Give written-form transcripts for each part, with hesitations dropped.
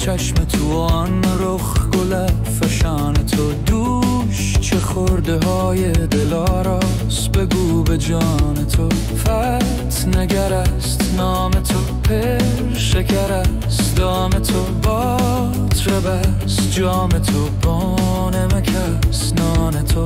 چشم تو آن رخ گل فشان تو دوش چه خورده های دلاراست بگو به جان تو فت نگر است نام تو پر شکر است دام تو باطره بست جام تو بانمک است نان تو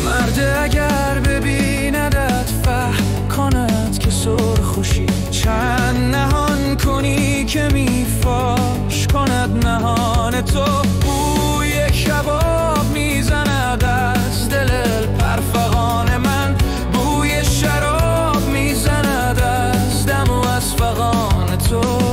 مرد اگر ببیندت فهم کند که سرخوشی چند نهان کنی که میفاش کند نهان تو بوی کباب میزند از دل پرفغان من بوی شراب میزند از دم و از فغان تو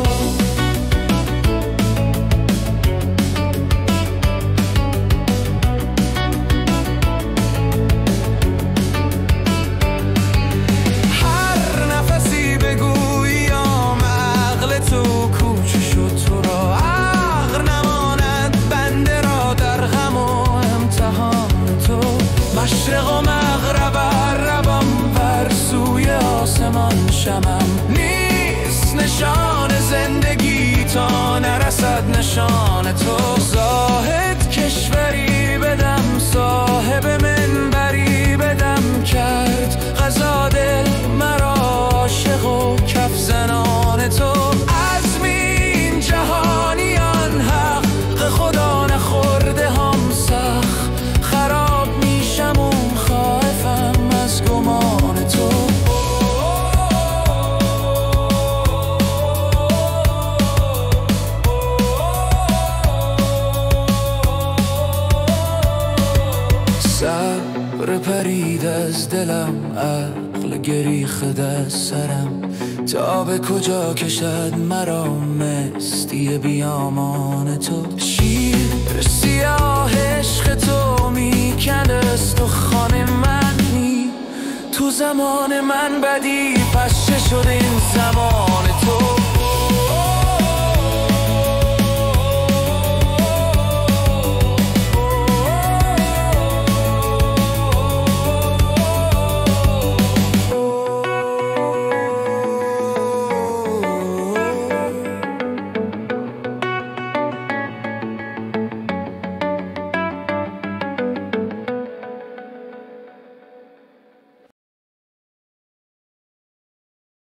مشرق و مغرب عربم بر سوی آسمان شمم نیست نشان زندگی تا نرسد نشان تو زاهد کشوری بدم صاحب منبری بدم کرد غذا دل مرا عاشق و کف زنان تو عزمی این جهانیان حق خدا نخورده هم سخت خراب میشم خائفم از گمان تو صبر پرید از دلم عقل گریخت از سرم تا به کجا کشد مرا مستی بیامان تو شیر سیاه عشق تو میکند استخوان منی تو زمان من بدی پس چه شد این زمان